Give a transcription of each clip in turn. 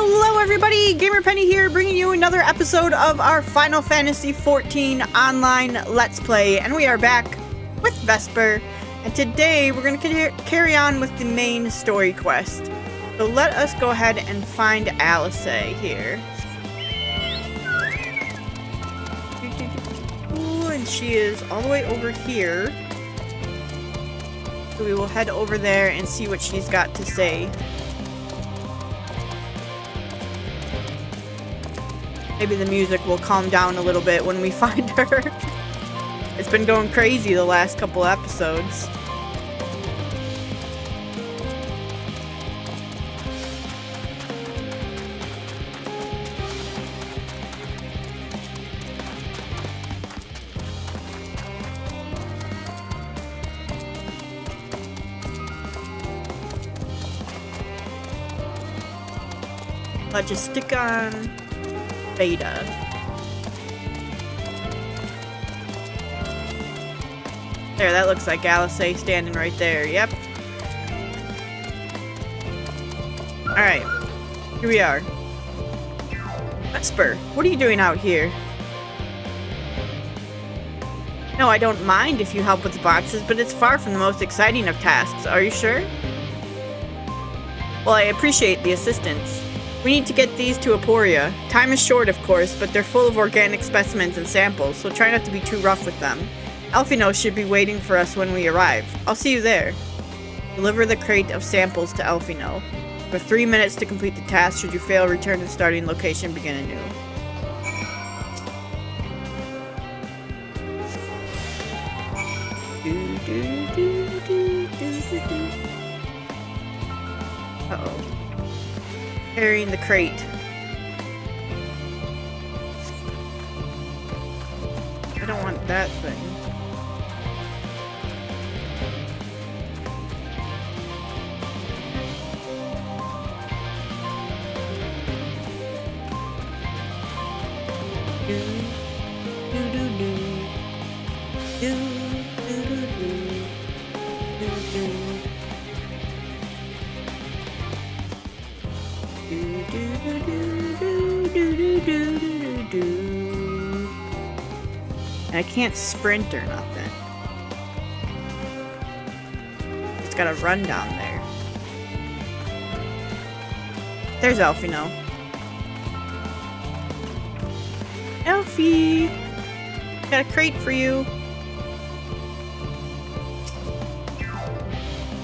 Hello everybody, Gamer Penny here, bringing you another episode of our Final Fantasy XIV online Let's Play, and we are back with Vesper, and today we're going to carry on with the main story quest. So let us go ahead and find Alice here. Ooh, and she is all the way over here. So we will head over there and see what she's got to say. Maybe the music will calm down a little bit when we find her. It's been going crazy the last couple episodes. Let's just stick on Beta. There, that looks like Alice standing right there. Yep. Alright. Here we are. Vesper, what are you doing out here? No, I don't mind if you help with the boxes, but it's far from the most exciting of tasks. Are you sure? Well, I appreciate the assistance. We need to get these to Aporia. Time is short, of course, but they're full of organic specimens and samples, so try not to be too rough with them. Elfino should be waiting for us when we arrive. I'll see you there. Deliver the crate of samples to Elfino. For 3 minutes to complete the task. Should you fail, return to the starting location, begin anew. Uh-oh. Carrying the crate. I don't want that thing. And I can't sprint or nothing. It's gotta run down there. There's Elfino. Elfie! Got a crate for you.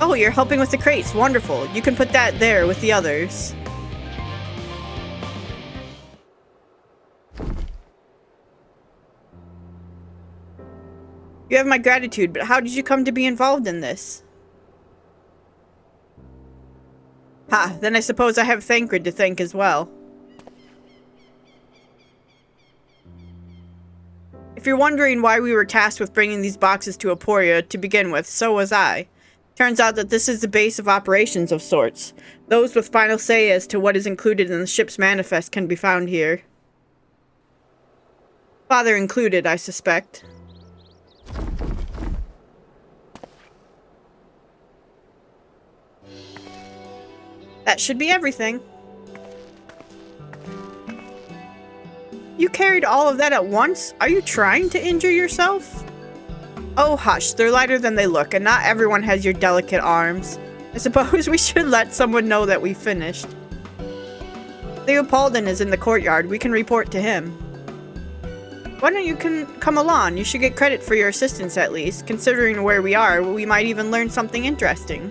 Oh, you're helping with the crates. Wonderful. You can put that there with the others. You have my gratitude, but how did you come to be involved in this? Ha, then I suppose I have Thancred to thank as well. If you're wondering why we were tasked with bringing these boxes to Aporia to begin with, so was I. Turns out that this is the base of operations of sorts. Those with final say as to what is included in the ship's manifest can be found here. Father included, I suspect. That should be everything. You carried all of that at once? Are you trying to injure yourself? Oh, hush. They're lighter than they look, and not everyone has your delicate arms. I suppose we should let someone know that we finished. Leopoldin is in the courtyard. We can report to him. Why don't you come along? You should get credit for your assistance at least. Considering where we are, we might even learn something interesting.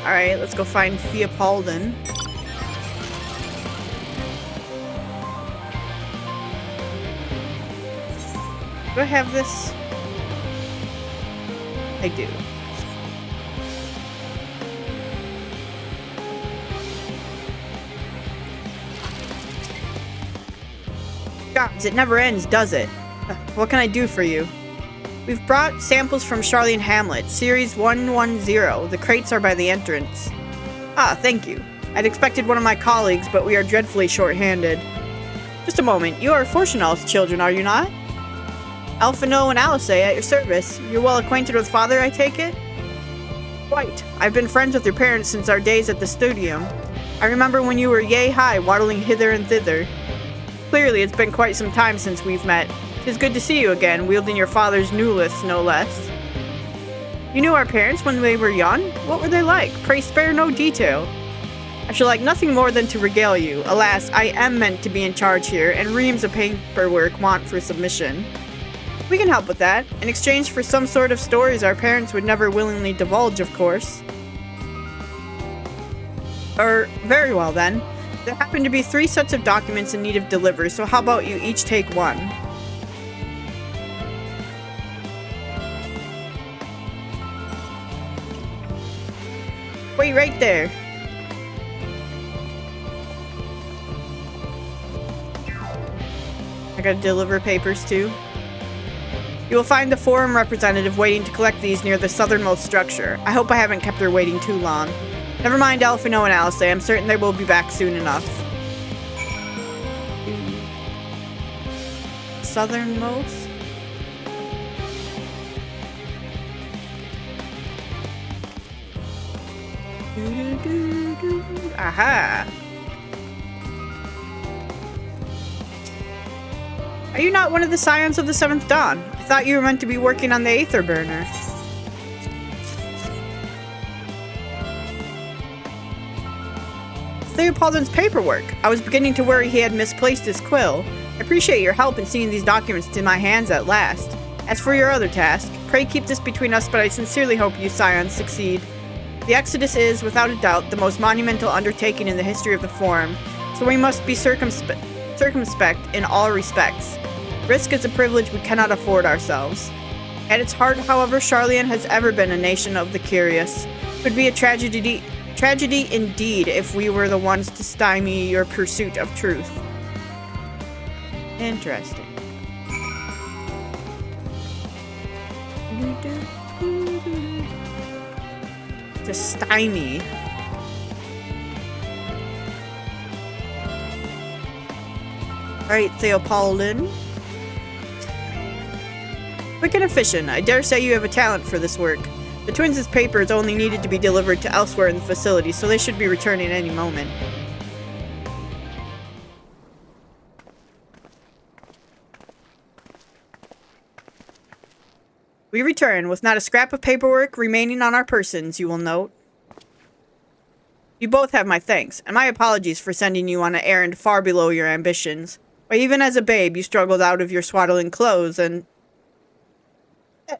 Alright, let's go find Theopoldin. Do I have this? I do. Gods, it never ends, does it? What can I do for you? We've brought samples from Charlene Hamlet, Series 110. The crates are by the entrance. Ah, thank you. I'd expected one of my colleagues, but we are dreadfully short-handed. Just a moment. You are Fortunal's children, are you not? Alphino and Alice at your service. You're well acquainted with father, I take it? Quite. I've been friends with your parents since our days at the studium. I remember when you were yay high, waddling hither and thither. Clearly, it's been quite some time since we've met. 'Tis good to see you again, wielding your father's newliths, no less. You knew our parents when they were young? What were they like? Pray spare no detail. I should like nothing more than to regale you. Alas, I am meant to be in charge here, and reams of paperwork want for submission. We can help with that, in exchange for some sort of stories our parents would never willingly divulge, of course. Very well then. There happen to be 3 sets of documents in need of delivery, so how about you each take one? Wait right there. I gotta deliver papers too. You will find the forum representative waiting to collect these near the southernmost structure. I hope I haven't kept her waiting too long. Never mind Alphino and Alice, I'm certain they will be back soon enough. Southernmost? Aha! Are you not one of the Scions of the Seventh Dawn? I thought you were meant to be working on the Aether Burner. Theopoldin's paperwork. I was beginning to worry he had misplaced his quill. I appreciate your help in seeing these documents to my hands at last. As for your other task, pray keep this between us, but I sincerely hope you Scions succeed. The Exodus is, without a doubt, the most monumental undertaking in the history of the Forum, so we must be circumspect in all respects. Risk is a privilege we cannot afford ourselves. At its heart, however, Sharlayan has ever been a nation of the curious. It would be a tragedy indeed if we were the ones to stymie your pursuit of truth. Interesting. To stymie. Alright, Theopoldin. Quick and efficient. I dare say you have a talent for this work. The twins' papers only needed to be delivered to elsewhere in the facility, so they should be returning any moment. We return with not a scrap of paperwork remaining on our persons, you will note. You both have my thanks, and my apologies for sending you on an errand far below your ambitions. But even as a babe, you struggled out of your swaddling clothes, and...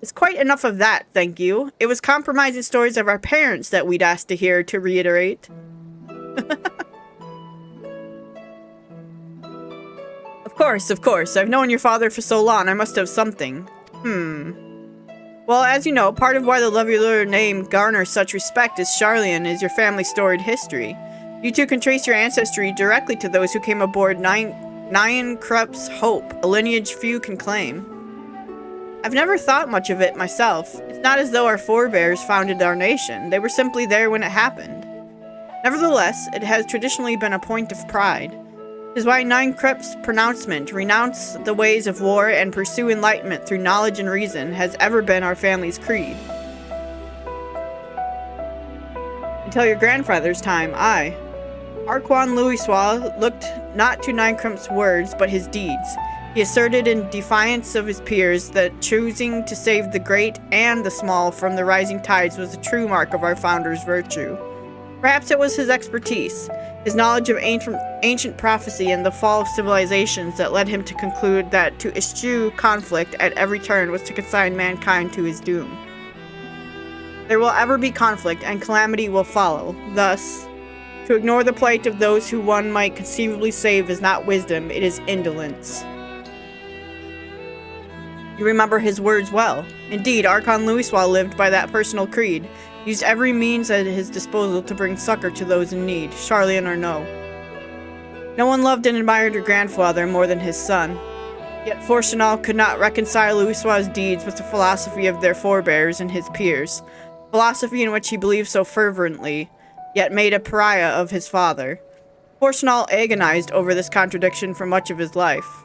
It's quite enough of that, thank you. It was compromising stories of our parents that we'd asked to hear, to reiterate. Of course. I've known your father for so long, I must have something. Well, as you know, part of why the Leveler name garners such respect as Sharlayan is your family's storied history. You two can trace your ancestry directly to those who came aboard Nyan Krup's Hope, a lineage few can claim. I've never thought much of it myself. It's not as though our forebears founded our nation. They were simply there when it happened. Nevertheless, it has traditionally been a point of pride. It is why Nyan Krup's pronouncement, renounce the ways of war and pursue enlightenment through knowledge and reason, has ever been our family's creed. Until your grandfather's time, Arquan Louisoix looked not to Nyan Krup's words, but his deeds. He asserted in defiance of his peers that choosing to save the great and the small from the rising tides was the true mark of our founder's virtue. Perhaps it was his expertise, his knowledge of ancient prophecy and the fall of civilizations that led him to conclude that to eschew conflict at every turn was to consign mankind to his doom. There will ever be conflict, and calamity will follow. Thus, to ignore the plight of those who one might conceivably save is not wisdom, it is indolence. You remember his words well. Indeed, Archon Louisoix lived by that personal creed, used every means at his disposal to bring succor to those in need, Sharlayan or no. No one loved and admired your grandfather more than his son. Yet Fortunal could not reconcile Louisoix's deeds with the philosophy of their forebears and his peers, philosophy in which he believed so fervently, yet made a pariah of his father. Fortunal agonized over this contradiction for much of his life.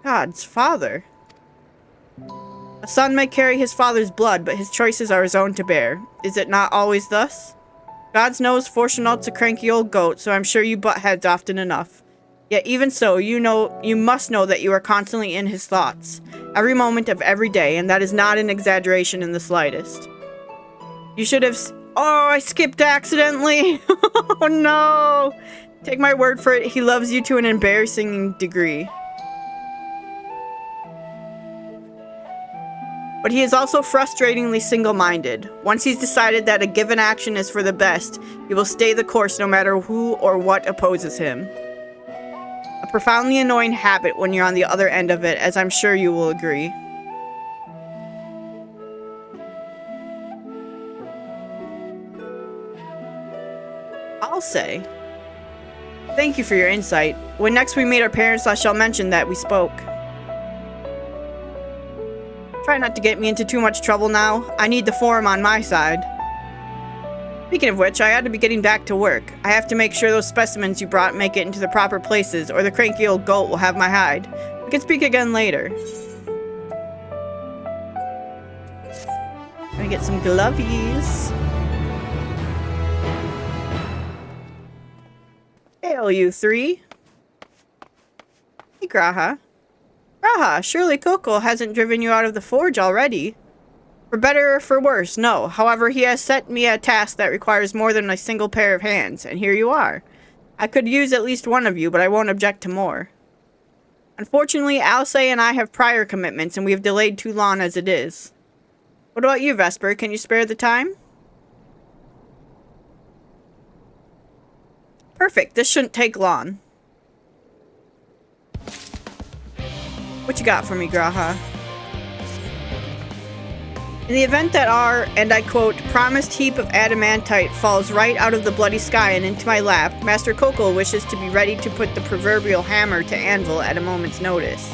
God's father. A son may carry his father's blood, but his choices are his own to bear. Is it not always thus? God knows Fortunal's a cranky old goat, so I'm sure you butt heads often enough. Yet even so, you must know that you are constantly in his thoughts, every moment of every day, and that is not an exaggeration in the slightest. You should have... Oh, I skipped accidentally! Oh no! Take my word for it, he loves you to an embarrassing degree. But he is also frustratingly single-minded. Once he's decided that a given action is for the best, he will stay the course no matter who or what opposes him. A profoundly annoying habit when you're on the other end of it, as I'm sure you will agree. I'll say. Thank you for your insight. When next we meet our parents, I shall mention that we spoke. Try not to get me into too much trouble now. I need the forum on my side. Speaking of which, I ought to be getting back to work. I have to make sure those specimens you brought make it into the proper places, or the cranky old goat will have my hide. We can speak again later. Gonna get some glovies. Hail, you three. Hey, Graha. Graha, surely Coco hasn't driven you out of the forge already. For better or for worse, no. However, he has set me a task that requires more than a single pair of hands, and here you are. I could use at least one of you, but I won't object to more. Unfortunately, Alce and I have prior commitments, and we have delayed too long as it is. What about you, Vesper? Can you spare the time? Perfect. This shouldn't take long. What you got for me, Graha? In the event that our, and I quote, promised heap of adamantite falls right out of the bloody sky and into my lap, Master Coco wishes to be ready to put the proverbial hammer to anvil at a moment's notice.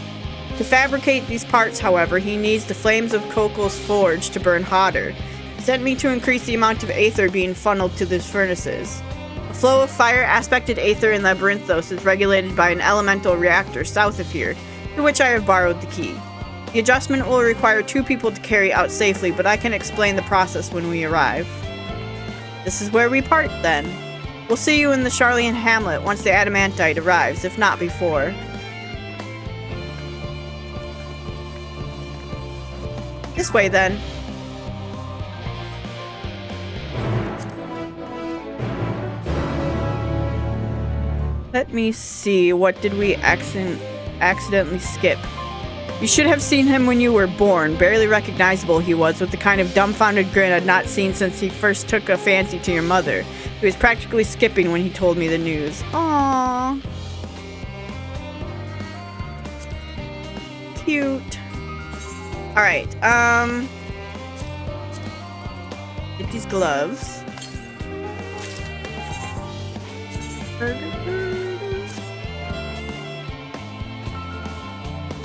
To fabricate these parts, however, he needs the flames of Coco's forge to burn hotter. He sent me to increase the amount of aether being funneled to these furnaces. The flow of fire-aspected aether in Labyrinthos is regulated by an elemental reactor south of here, to which I have borrowed the key. The adjustment will require 2 people to carry out safely, but I can explain the process when we arrive. This is where we part, then. We'll see you in the Charlian Hamlet once the adamantite arrives, if not before. This way, then. Let me see, what did we accidentally skip? You should have seen him when you were born. Barely recognizable he was, with the kind of dumbfounded grin I'd not seen since he first took a fancy to your mother. He was practically skipping when he told me the news. Aww. Cute. Alright, get these gloves.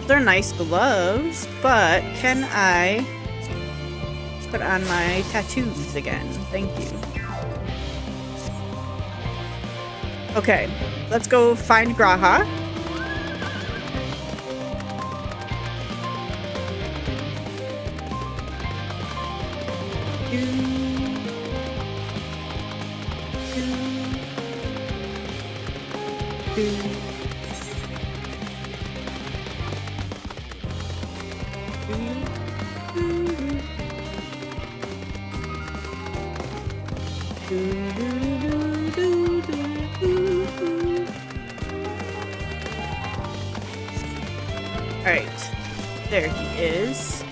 They're nice gloves, but can I put on my tattoos again? Thank you. Okay, let's go find Graha. Alright, there he is.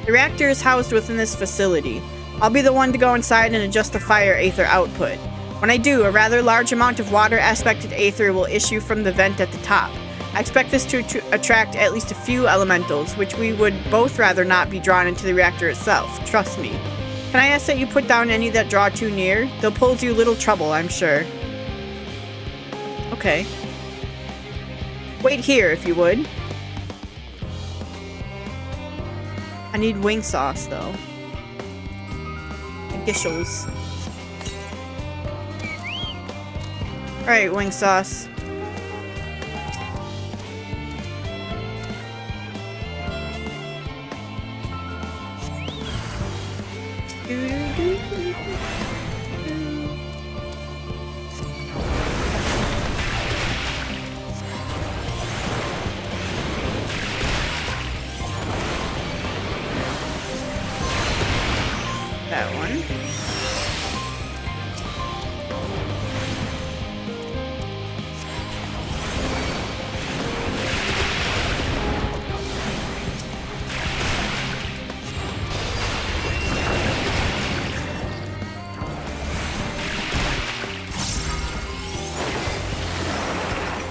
The reactor is housed within this facility. I'll be the one to go inside and adjust the fire aether output. When I do, a rather large amount of water-aspected aether will issue from the vent at the top. I expect this to attract at least a few elementals, which we would both rather not be drawn into the reactor itself, trust me. Can I ask that you put down any that draw too near? They'll pose you little trouble, I'm sure. Okay. Wait here, if you would. I need wing sauce, though. Gishels. Alright, wing sauce. That one.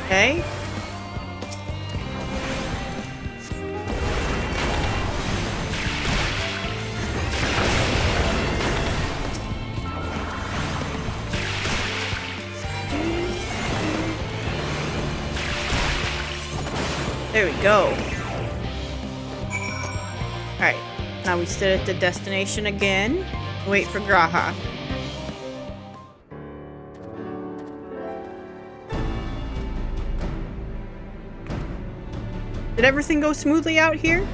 Okay. There we go. Alright, now we sit at the destination again. Wait for Graha. Did everything go smoothly out here?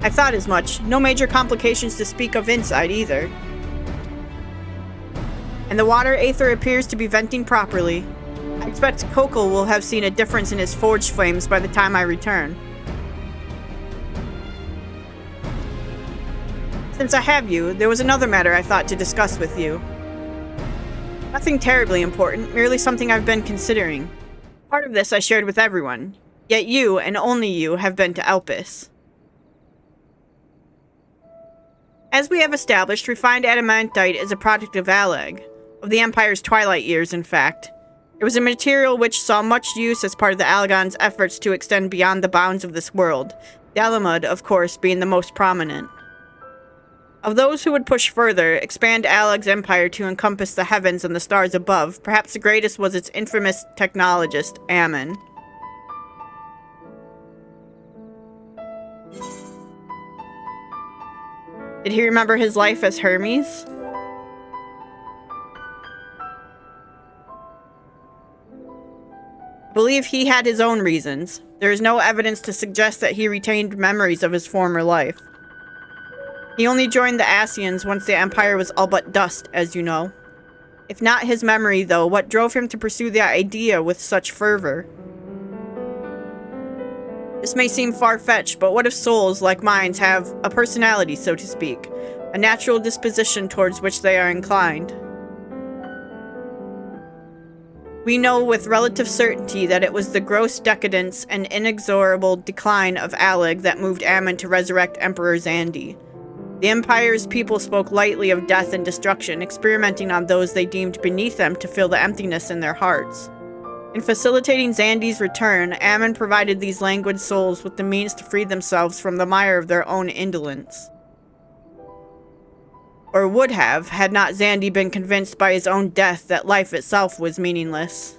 I thought as much. No major complications to speak of inside either. And the water aether appears to be venting properly. I expect Kokol will have seen a difference in his forge flames by the time I return. Since I have you, there was another matter I thought to discuss with you. Nothing terribly important, merely something I've been considering. Part of this I shared with everyone, yet you, and only you, have been to Elpis. As we have established, refined adamantite is a product of Alag. Of the Empire's twilight years, in fact. It was a material which saw much use as part of the Alagon's efforts to extend beyond the bounds of this world, the Alamud, of course, being the most prominent. Of those who would push further, expand Alag's empire to encompass the heavens and the stars above, perhaps the greatest was its infamous technologist, Ammon. Did he remember his life as Hermes? I believe he had his own reasons. There is no evidence to suggest that he retained memories of his former life. He only joined the Asians once the Empire was all but dust, as you know. If not his memory, though, what drove him to pursue the idea with such fervor? This may seem far-fetched, but what if souls, like mine, have a personality, so to speak, a natural disposition towards which they are inclined? We know with relative certainty that it was the gross decadence and inexorable decline of Alag that moved Ammon to resurrect Emperor Zandi. The Empire's people spoke lightly of death and destruction, experimenting on those they deemed beneath them to fill the emptiness in their hearts. In facilitating Zandi's return, Ammon provided these languid souls with the means to free themselves from the mire of their own indolence. Or would have, had not Zandi been convinced by his own death that life itself was meaningless.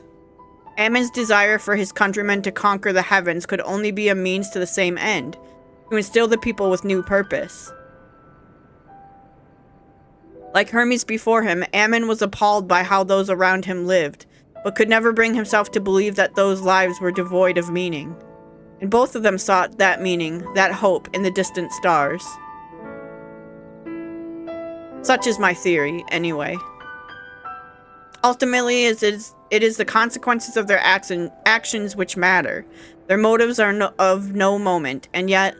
Ammon's desire for his countrymen to conquer the heavens could only be a means to the same end, to instill the people with new purpose. Like Hermes before him, Ammon was appalled by how those around him lived, but could never bring himself to believe that those lives were devoid of meaning. And both of them sought that meaning, that hope, in the distant stars. Such is my theory, anyway. Ultimately, it is the consequences of their actions which matter. Their motives are of no moment, and yet...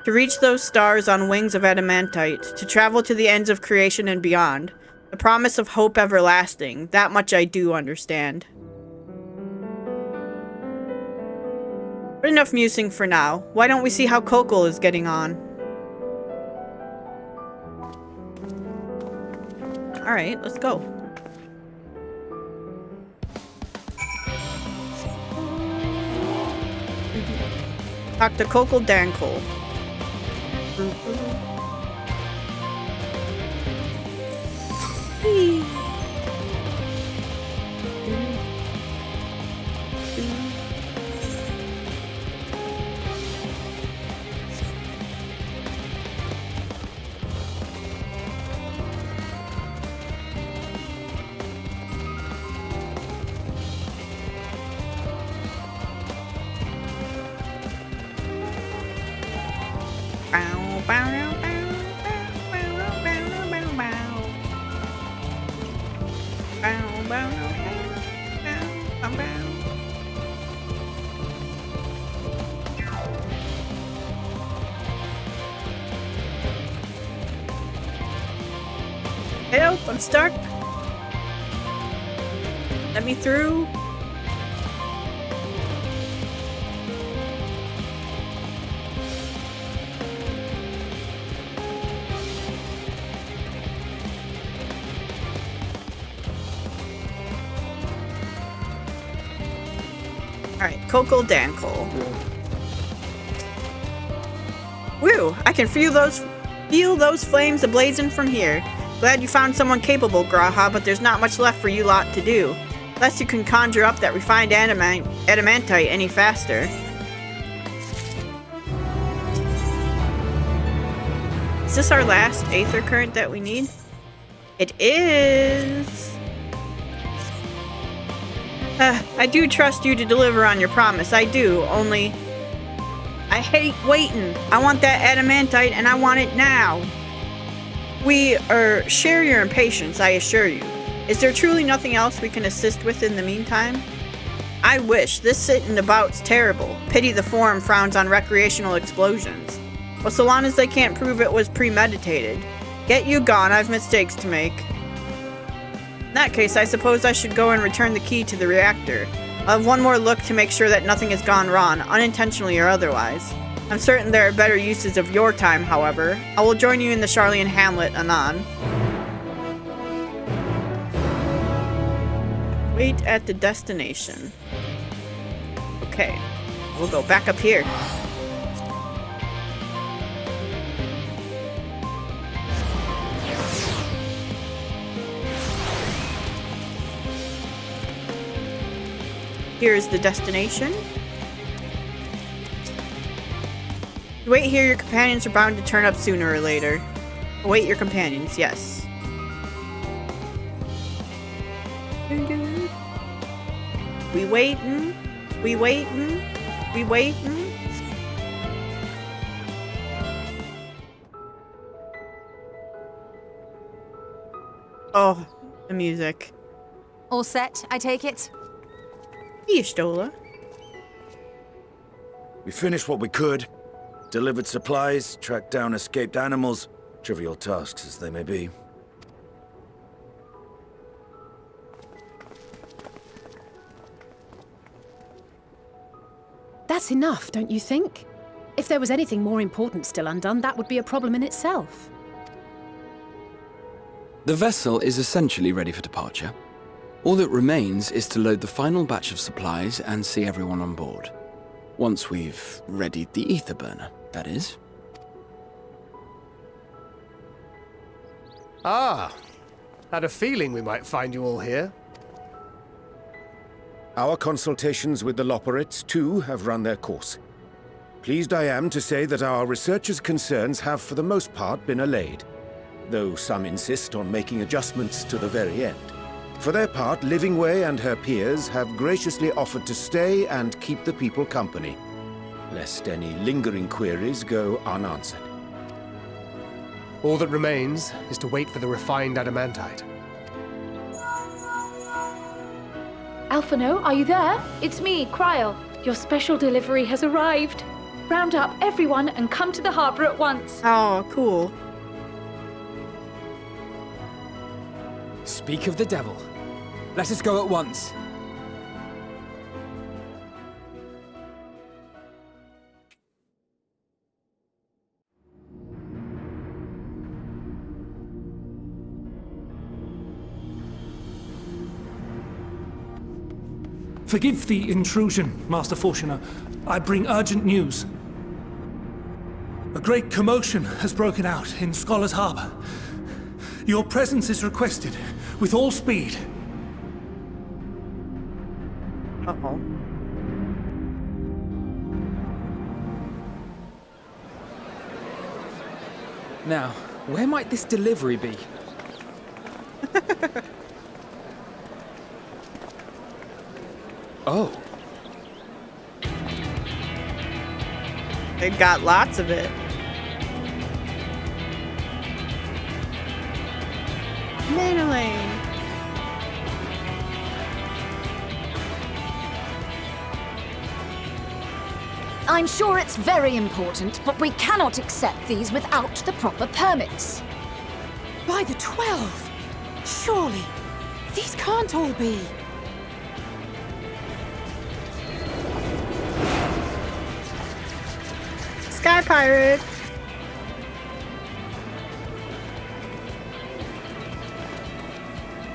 To reach those stars on wings of adamantite, to travel to the ends of creation and beyond, the promise of hope everlasting, that much I do understand. But enough musing for now. Why don't we see how Kokol is getting on? Alright, let's go. Talk to Kokol Dankol. Bow, bow, bow, bow, bow, bow, bow, bow. Bow, bow, bow, bow, bow. Help, I'm stuck. Let me through. Alright, Coco Dankle. Woo! I can feel those flames ablazing from here. Glad you found someone capable, Graha, but there's not much left for you lot to do. Unless you can conjure up that refined adamantite any faster. Is this our last Aether Current that we need? It is! I do trust you to deliver on your promise, I do, only... I hate waiting. I want that adamantite and I want it now. Share your impatience, I assure you. Is there truly nothing else we can assist with in the meantime? I wish. This sitting about's terrible. Pity the forum frowns on recreational explosions. Well, so long as they can't prove it was premeditated. Get you gone, I've mistakes to make. In that case, I suppose I should go and return the key to the reactor. I'll have one more look to make sure that nothing has gone wrong, unintentionally or otherwise. I'm certain there are better uses of your time, however. I will join you in the Charlian Hamlet anon. Wait at the destination. Okay, we'll go back up here. Here is the destination. Wait here, your companions are bound to turn up sooner or later. Await your companions, yes. We waitin', we waitin', we waitin'. Oh, the music. All set, I take it? Stola. We finished what we could. Delivered supplies, tracked down escaped animals. Trivial tasks as they may be. That's enough, don't you think? If there was anything more important still undone, that would be a problem in itself. The vessel is essentially ready for departure. All that remains is to load the final batch of supplies and see everyone on board. Once we've readied the ether burner, that is. Ah, had a feeling we might find you all here. Our consultations with the Loperates, too, have run their course. Pleased I am to say that our researchers' concerns have for the most part been allayed, though some insist on making adjustments to the very end. For their part, Livingway and her peers have graciously offered to stay and keep the people company, lest any lingering queries go unanswered. All that remains is to wait for the refined adamantite. Alphino, are you there? It's me, Kryl. Your special delivery has arrived. Round up everyone and come to the harbor at once. Oh, cool. Speak of the devil. Let us go at once. Forgive the intrusion, Master Fortuner. I bring urgent news. A great commotion has broken out in Scholar's Harbor. Your presence is requested with all speed. Uh-oh. Now, where might this delivery be? Oh. They've got lots of it. Manolane. I'm sure it's very important, but we cannot accept these without the proper permits. By the 12! Surely, these can't all be. Sky pirate.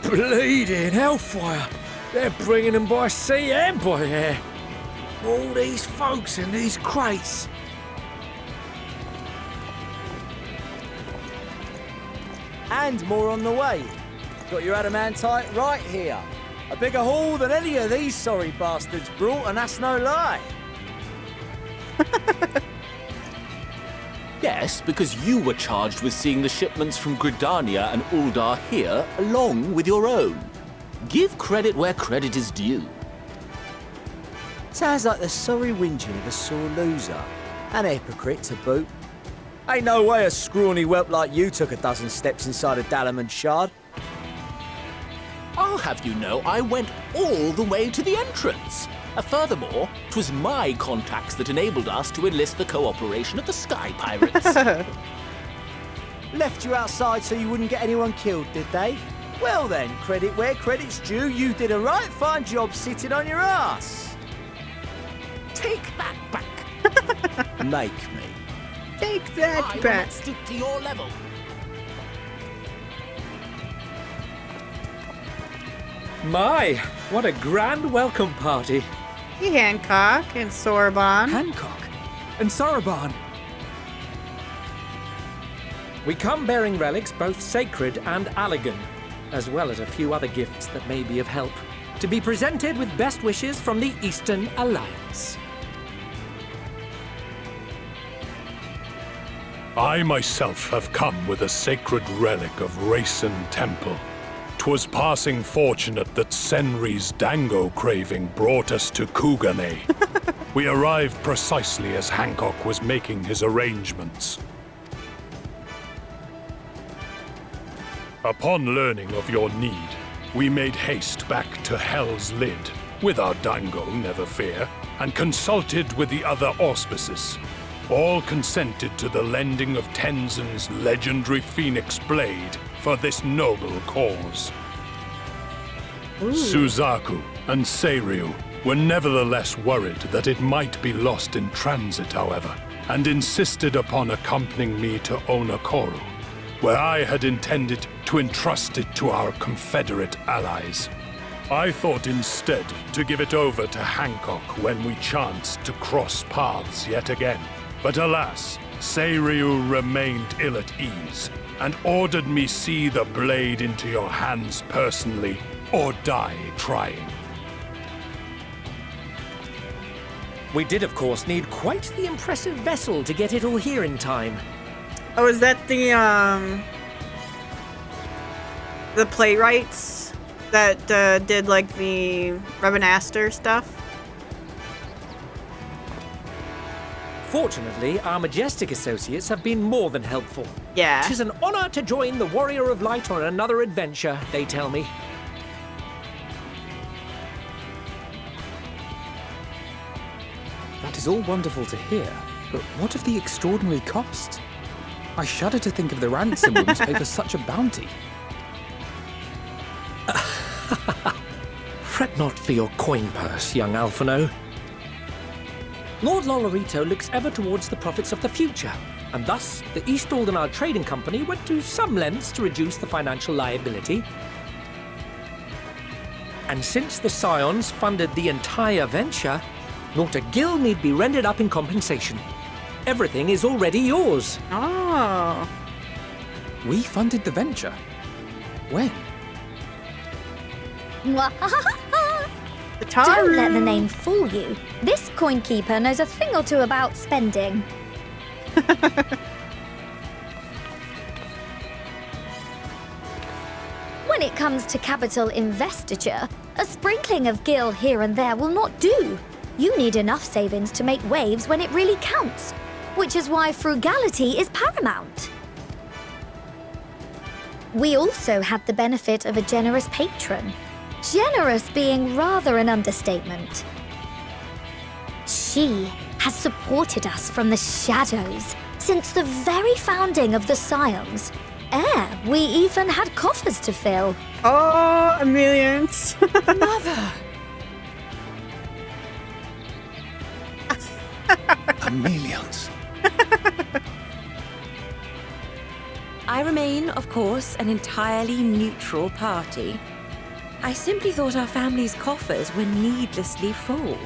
Bleeding hellfire! They're bringing them by sea and by air. All these folks in these crates. And more on the way. Got your adamantite right here. A bigger haul than any of these sorry bastards brought, and that's no lie. Yes, because you were charged with seeing the shipments from Gridania and Uldar here, along with your own. Give credit where credit is due. Sounds like the sorry whinging of a sore loser. An hypocrite to boot. Ain't no way a scrawny whelp like you took a dozen steps inside a Dalamon shard. I'll have you know I went all the way to the entrance. Furthermore, 'twas my contacts that enabled us to enlist the cooperation of the Sky Pirates. Left you outside so you wouldn't get anyone killed, did they? Well then, credit where credit's due, you did a right fine job sitting on your ass. Take that back. Make me. Take that I will back. not stoop to your level. My, what a grand welcome party. Hey, Hancock and Sorbonne. Hancock and Soroban. We come bearing relics both sacred and Allegan, as well as a few other gifts that may be of help, to be presented with best wishes from the Eastern Alliance. I myself have come with a sacred relic of Rayson Temple. 'Twas passing fortunate that Senri's dango craving brought us to Kugane. We arrived precisely as Hancock was making his arrangements. Upon learning of your need, we made haste back to Hell's Lid, with our dango, never fear, and consulted with the other auspices. All consented to the lending of Tenzin's legendary Phoenix Blade for this noble cause. Suzaku and Seiryu were nevertheless worried that it might be lost in transit, however, and insisted upon accompanying me to Onakoru, where I had intended to entrust it to our Confederate allies. I thought instead to give it over to Hancock when we chanced to cross paths yet again. But alas, Seiryu remained ill at ease, and ordered me see the blade into your hands personally, or die trying. We did, of course, need quite the impressive vessel to get it all here in time. Oh, is that the playwrights that did like the Revenaster stuff? Fortunately, our majestic associates have been more than helpful. Yeah. 'Tis an honor to join the Warrior of Light on another adventure, they tell me. That is all wonderful to hear, but what of the extraordinary cost? I shudder to think of the ransom we must pay for such a bounty. Fret not for your coin purse, young Alphino. Lord Lolorito looks ever towards the profits of the future, and thus the East Aldenar Trading Company went to some lengths to reduce the financial liability. And since the Scions funded the entire venture, not a gill need be rendered up in compensation. Everything is already yours. Oh. We funded the venture. When? Don't let the name fool you. This coin keeper knows a thing or two about spending. When it comes to capital investiture, a sprinkling of gil here and there will not do. You need enough savings to make waves when it really counts, which is why frugality is paramount. We also had the benefit of a generous patron. Generous being rather an understatement. She has supported us from the shadows since the very founding of the Scions. We even had coffers to fill. Oh, millions. Mother! Millions. I remain, of course, an entirely neutral party. I simply thought our family's coffers were needlessly full.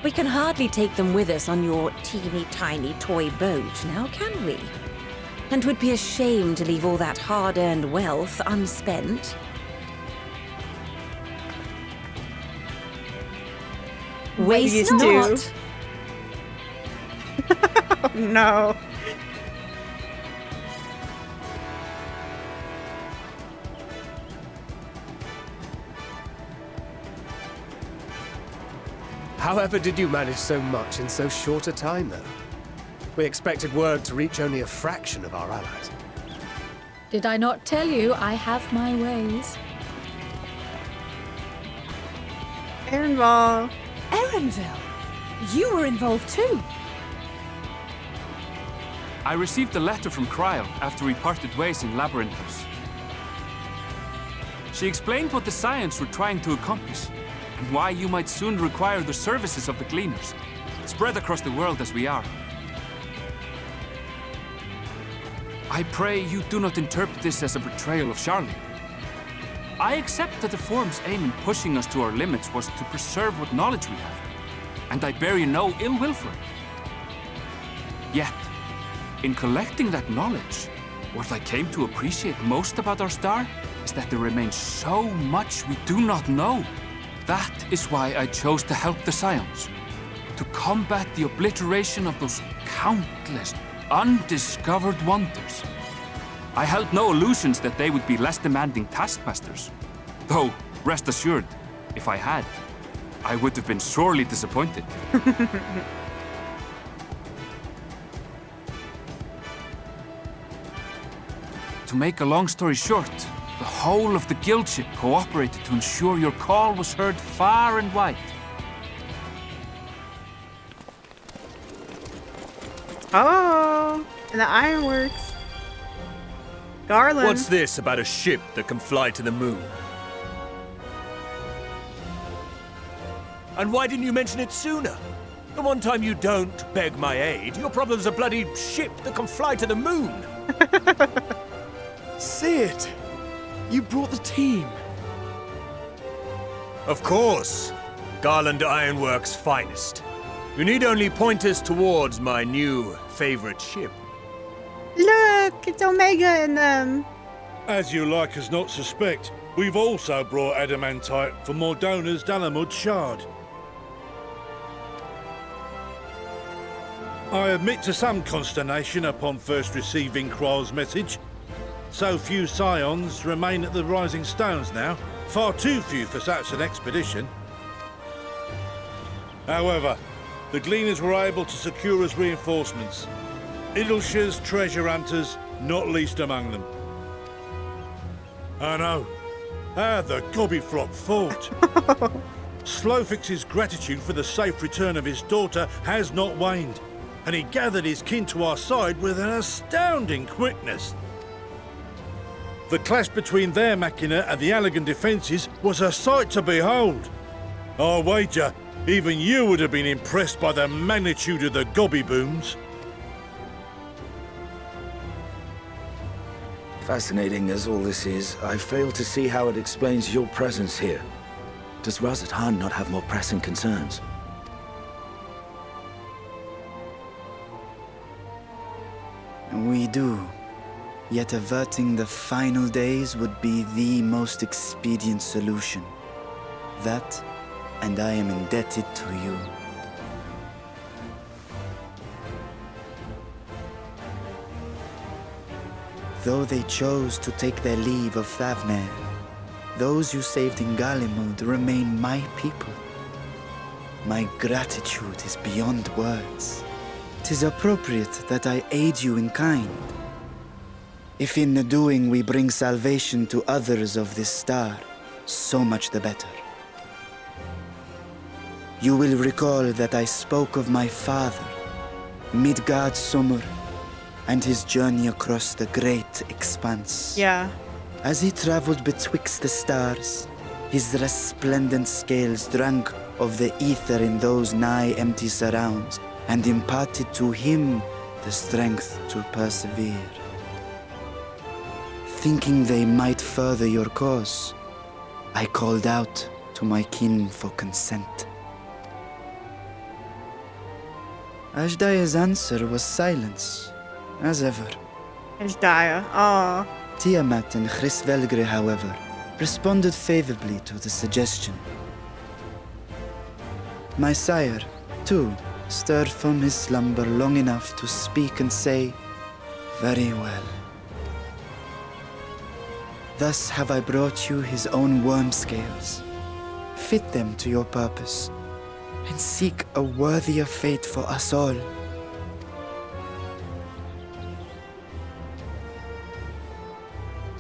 We can hardly take them with us on your teeny-tiny toy boat, now can we? And 'twould be a shame to leave all that hard-earned wealth unspent. Waste not! Oh, no. However did you manage so much in so short a time, though? We expected word to reach only a fraction of our allies. Did I not tell you I have my ways? Erenville. Erenville? You were involved too. I received a letter from Cryle after we parted ways in Labyrinthos. She explained what the Scions were trying to accomplish, and why you might soon require the services of the Gleaners, spread across the world as we are. I pray you do not interpret this as a betrayal of Charlie. I accept that the Form's aim in pushing us to our limits was to preserve what knowledge we have, and I bear you no ill will for it. Yet, in collecting that knowledge, what I came to appreciate most about our star is that there remains so much we do not know. That is why I chose to help the Scions, to combat the obliteration of those countless undiscovered wonders. I held no illusions that they would be less demanding taskmasters. Though, rest assured, if I had, I would have been sorely disappointed. To make a long story short, the whole of the guild ship cooperated to ensure your call was heard far and wide. Oh, and the ironworks. Garland. What's this about a ship that can fly to the moon? And why didn't you mention it sooner? The one time you don't beg my aid, your problem's a bloody ship that can fly to the moon. Sid, you brought the team. Of course. Garland Ironworks' finest. You need only point us towards my new favorite ship. Look, it's Omega and them. As you like as not suspect, we've also brought adamantite for Mordona's Dalamud shard. I admit to some consternation upon first receiving Kryle's message. So few Scions remain at the Rising Stones now. Far too few for such an expedition. However, the Gleaners were able to secure us reinforcements. Idleshire's treasure hunters, not least among them. I know. How the Gobbyflock fought. Slowfix's gratitude for the safe return of his daughter has not waned, and he gathered his kin to our side with an astounding quickness. The clash between their machina and the Allagan defences was a sight to behold. I wager even you would have been impressed by the magnitude of the gobby booms. Fascinating as all this is, I fail to see how it explains your presence here. Does Razat Han not have more pressing concerns? We do. Yet averting the final days would be the most expedient solution. That, and I am indebted to you. Though they chose to take their leave of Thavnair, those you saved in Garlemald remain my people. My gratitude is beyond words. 'Tis appropriate that I aid you in kind. If in the doing we bring salvation to others of this star, so much the better. You will recall that I spoke of my father, Midgard Summer, and his journey across the great expanse. Yeah. As he traveled betwixt the stars, his resplendent scales drank of the ether in those nigh empty surrounds, and imparted to him the strength to persevere. Thinking they might further your cause, I called out to my kin for consent. Ajdaya's answer was silence, as ever. Ajdaya, aww. Tiamat and Hrisvelgre, however, responded favorably to the suggestion. My sire, too, stirred from his slumber long enough to speak and say, "Very well." Thus have I brought you his own worm scales. Fit them to your purpose, and seek a worthier fate for us all.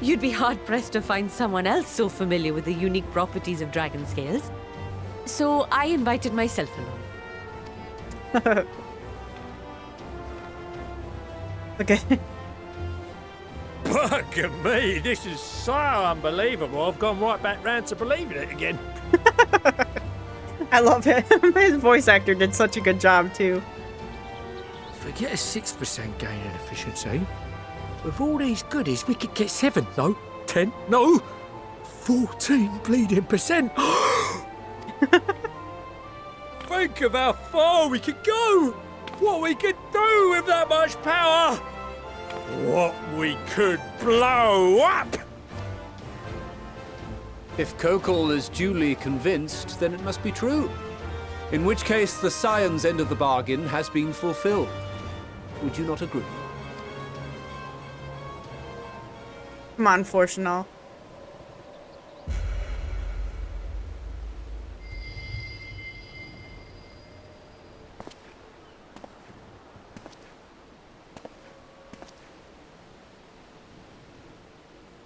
You'd be hard-pressed to find someone else so familiar with the unique properties of dragon scales. So I invited myself along. Okay. Bugger me, this is so unbelievable. I've gone right back round to believing it again. I love him. His voice actor did such a good job, too. Forget a 6% gain in efficiency. With all these goodies, we could get 7, no, 10, no, 14 bleeding percent. Think of how far we could go. What we could do with that much power. What we could blow up. If Kokol is duly convinced, then it must be true. In which case, the Scion's end of the bargain has been fulfilled. Would you not agree? Come on, Fortunal.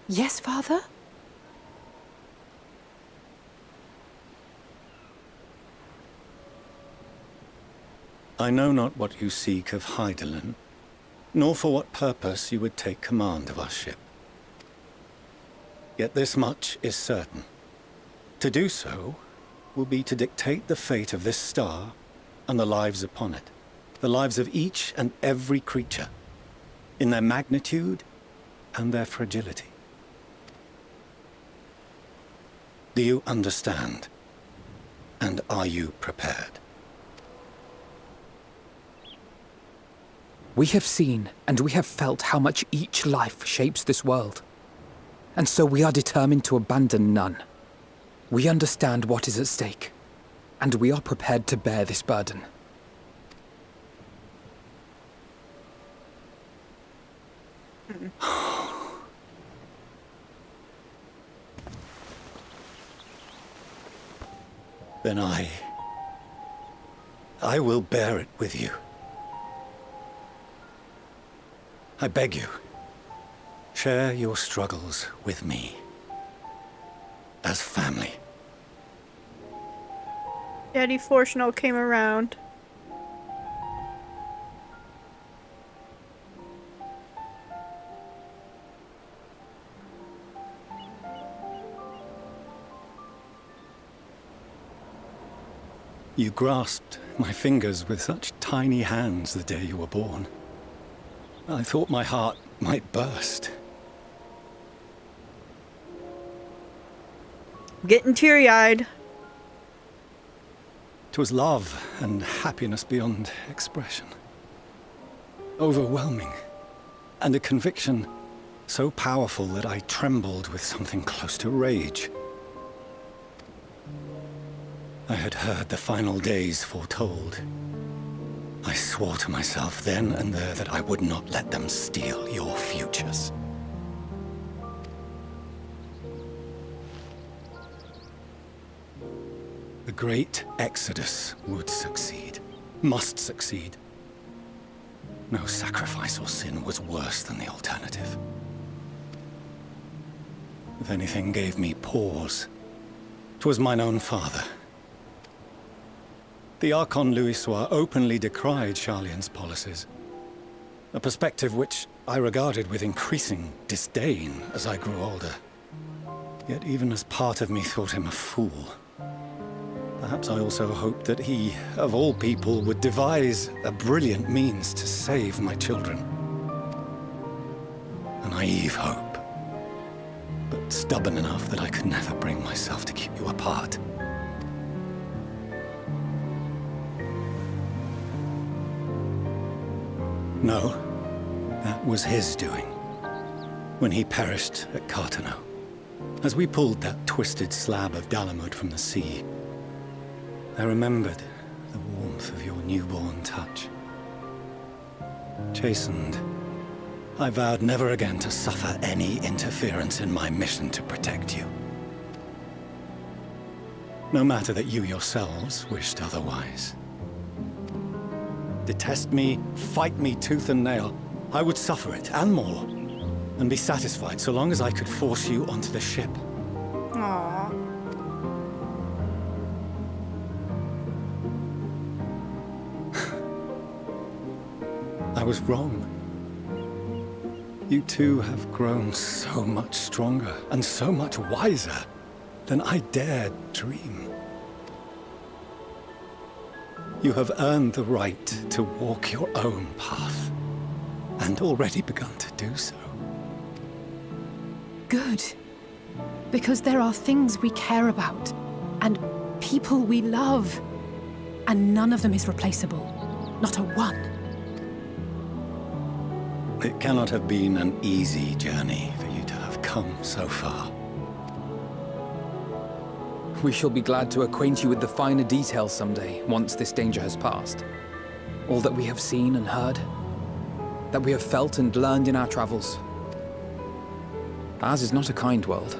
Yes, Father? I know not what you seek of Hydaelyn, nor for what purpose you would take command of our ship. Yet this much is certain. To do so will be to dictate the fate of this star and the lives upon it, the lives of each and every creature, in their magnitude and their fragility. Do you understand? And are you prepared? We have seen and we have felt how much each life shapes this world. And so we are determined to abandon none. We understand what is at stake, and we are prepared to bear this burden. Then I will bear it with you. I beg you, share your struggles with me. As family. Daddy Fortunal came around. You grasped my fingers with such tiny hands the day you were born. I thought my heart might burst. Getting teary-eyed. 'Twas love and happiness beyond expression. Overwhelming. And a conviction so powerful that I trembled with something close to rage. I had heard the final days foretold. I swore to myself then and there that I would not let them steal your futures. The great exodus would succeed, must succeed. No sacrifice or sin was worse than the alternative. if anything gave me pause, 'twas mine own father. The Archon Louisoix openly decried Charlian's policies, a perspective which I regarded with increasing disdain as I grew older. Yet even as part of me thought him a fool, perhaps I also hoped that he, of all people, would devise a brilliant means to save my children. A naive hope, but stubborn enough that I could never bring myself to keep you apart. No, that was his doing, when he perished at Cartano, as we pulled that twisted slab of Dalamud from the sea. I remembered the warmth of your newborn touch. Chastened, I vowed never again to suffer any interference in my mission to protect you. No matter that you yourselves wished otherwise. Detest me, fight me tooth and nail, I would suffer it, and more, and be satisfied so long as I could force you onto the ship. Aww. I was wrong. You two have grown so much stronger and so much wiser than I dared dream. You have earned the right to walk your own path, and already begun to do so. Good. Because there are things we care about, and people we love, and none of them is replaceable. Not a one. It cannot have been an easy journey for you to have come so far. We shall be glad to acquaint you with the finer details someday, once this danger has passed. All that we have seen and heard, that we have felt and learned in our travels. Ours is not a kind world,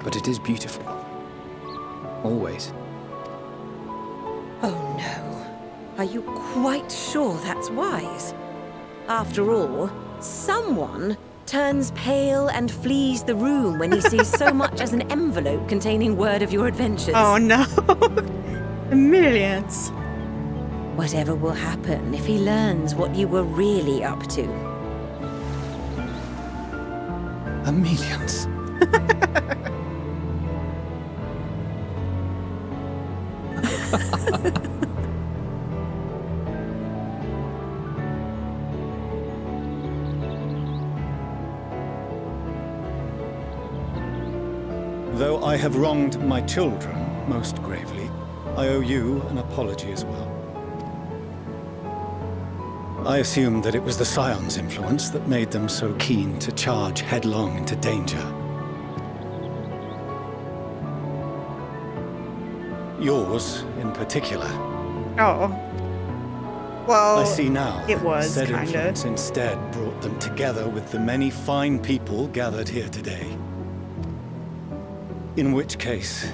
but it is beautiful. Always. Oh no. Are you quite sure that's wise? After all, someone turns pale and flees the room when he sees so much as an envelope containing word of your adventures. Oh no. The millions. Whatever will happen if he learns what you were really up to? A millions. Though I have wronged my children most gravely, I owe you an apology as well. I assumed that it was the Scion's influence that made them so keen to charge headlong into danger. Yours, in particular. Oh. Well, I see now. It was, said kinda. influence instead brought them together with the many fine people gathered here today. In which case,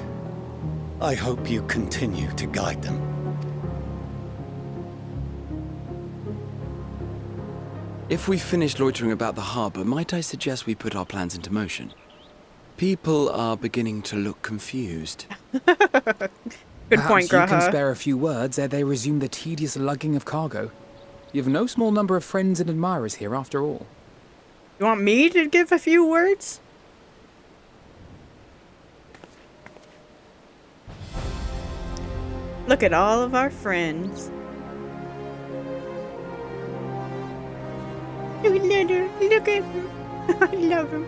I hope you continue to guide them. If we've finished loitering about the harbor, might I suggest we put our plans into motion? People are beginning to look confused. Good Perhaps point, you Graha. can spare a few words ere they resume the tedious lugging of cargo. You have no small number of friends and admirers here, after all. You want me to give a few words? Look at all of our friends. Look at her. Look at him. I love him.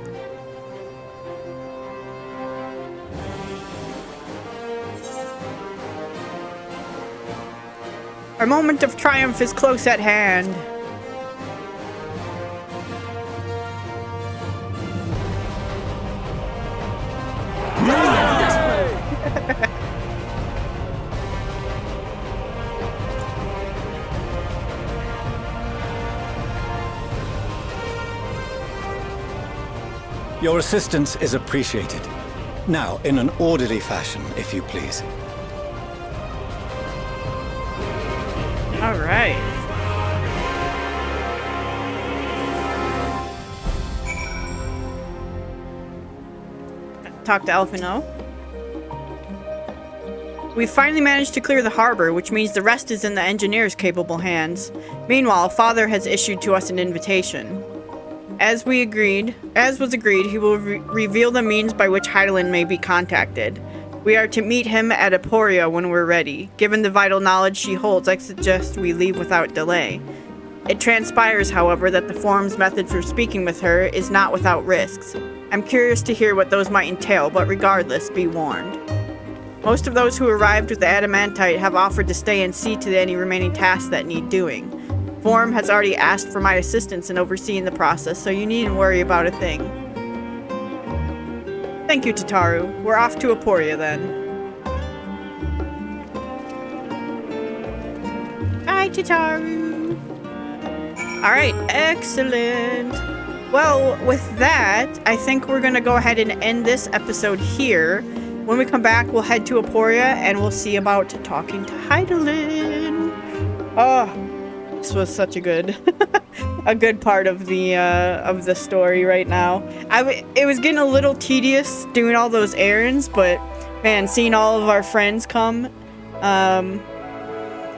Our moment of triumph is close at hand. Your assistance is appreciated. Now, in an orderly fashion, if you please. All right. talk to Elfino. We finally managed to clear the harbor, which means the rest is in the engineer's capable hands. Meanwhile, Father has issued to us an invitation. As was agreed, he will reveal the means by which Hydaelyn may be contacted. We are to meet him at Aporia when we're ready. Given the vital knowledge she holds, I suggest we leave without delay. It transpires, however, that the Forum's method for speaking with her is not without risks. I'm curious to hear what those might entail, but regardless, be warned. Most of those who arrived with the Adamantite have offered to stay and see to any remaining tasks that need doing. Forum has already asked for my assistance in overseeing the process, so you needn't worry about a thing. Thank you, Tataru. We're off to Aporia then. Hi, Tataru. Alright, excellent. Well, with that, I think we're gonna go ahead and end this episode here. When we come back, we'll head to Aporia and we'll see about talking to Hydaelyn. Oh, this was such a good part of the story right now. It was getting a little tedious doing all those errands, but man, seeing all of our friends come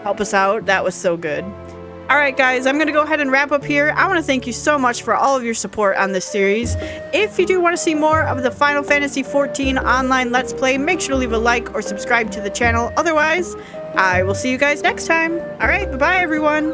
help us out, that was so good. Alright guys, I'm going to go ahead and wrap up here. I want to thank you so much for all of your support on this series. If you do want to see more of the Final Fantasy XIV online Let's Play, make sure to leave a like or subscribe to the channel. Otherwise, I will see you guys next time. Alright, bye-bye everyone.